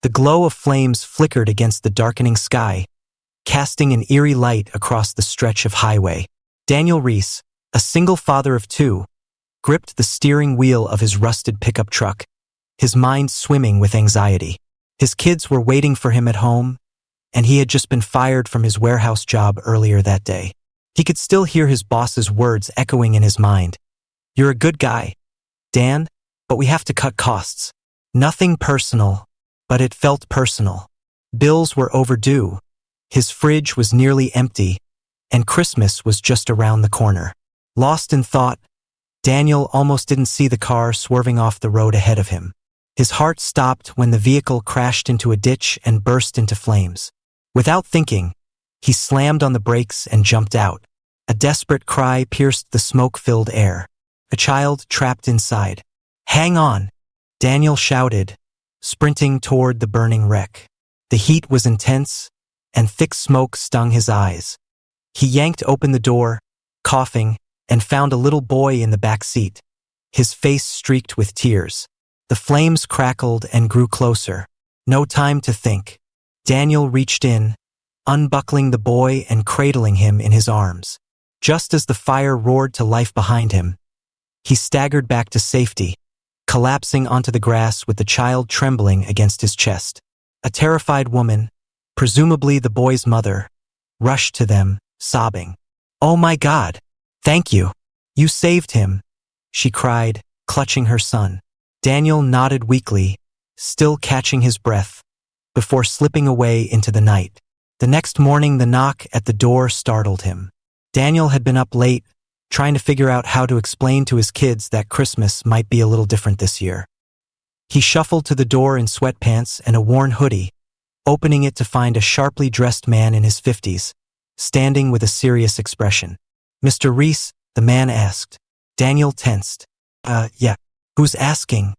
The glow of flames flickered against the darkening sky, casting an eerie light across the stretch of highway. Daniel Reese, a single father of two, gripped the steering wheel of his rusted pickup truck, his mind swimming with anxiety. His kids were waiting for him at home, and he had just been fired from his warehouse job earlier that day. He could still hear his boss's words echoing in his mind. "You're a good guy, Dan, but we have to cut costs." Nothing personal, but it felt personal. Bills were overdue, his fridge was nearly empty, and Christmas was just around the corner. Lost in thought, Daniel almost didn't see the car swerving off the road ahead of him. His heart stopped when the vehicle crashed into a ditch and burst into flames. Without thinking, he slammed on the brakes and jumped out. A desperate cry pierced the smoke-filled air. A child trapped inside. "Hang on!" Daniel shouted, sprinting toward the burning wreck. The heat was intense, and thick smoke stung his eyes. He yanked open the door, coughing, and found a little boy in the back seat, his face streaked with tears. The flames crackled and grew closer. No time to think. Daniel reached in, unbuckling the boy and cradling him in his arms. Just as the fire roared to life behind him, he staggered back to safety, collapsing onto the grass with the child trembling against his chest. A terrified woman, presumably the boy's mother, rushed to them, sobbing. "Oh my God! Thank you! You saved him!" she cried, clutching her son. Daniel nodded weakly, still catching his breath, before slipping away into the night. The next morning, the knock at the door startled him. Daniel had been up late, trying to figure out how to explain to his kids that Christmas might be a little different this year. He shuffled to the door in sweatpants and a worn hoodie, opening it to find a sharply dressed man in his 50s, standing with a serious expression. "Mr. Reese?" the man asked. Daniel tensed. Yeah. Who's asking?"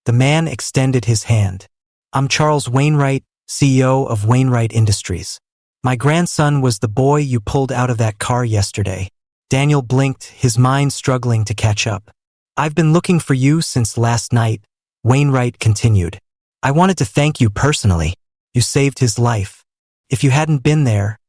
The man extended his hand. "I'm Charles Wainwright, CEO of Wainwright Industries. My grandson was the boy you pulled out of that car yesterday." Daniel blinked, his mind struggling to catch up. "I've been looking for you since last night," Wainwright continued. "I wanted to thank you personally. You saved his life. If you hadn't been there..."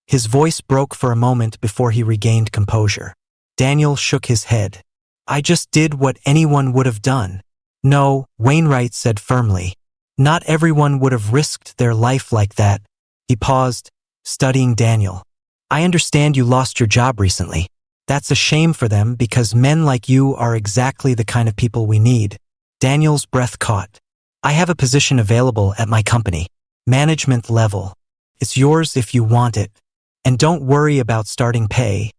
His voice broke for a moment before he regained composure. Daniel shook his head. "I just did what anyone would have done." "No," Wainwright said firmly. "Not everyone would have risked their life like that." He paused, studying Daniel. "I understand you lost your job recently. That's a shame for them because men like you are exactly the kind of people we need." Daniel's breath caught. "I have a position available at my company. Management level. It's yours if you want it. And don't worry about starting pay.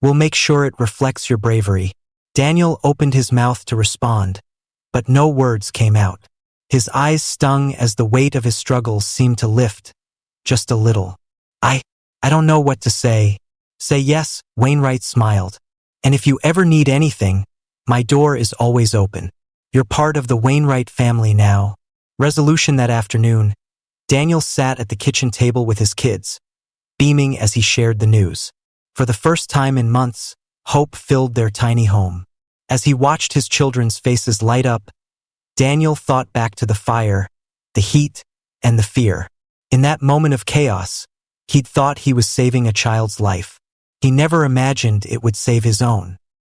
We'll make sure it reflects your bravery." Daniel opened his mouth to respond, but no words came out. His eyes stung as the weight of his struggles seemed to lift, just a little. I don't know what to say." "Say yes," Wainwright smiled. "And if you ever need anything, my door is always open. You're part of the Wainwright family now." Resolution that afternoon, Daniel sat at the kitchen table with his kids, beaming as he shared the news. For the first time in months, hope filled their tiny home. As he watched his children's faces light up, Daniel thought back to the fire, the heat, and the fear. In that moment of chaos, he'd thought he was saving a child's life. He never imagined it would save his own.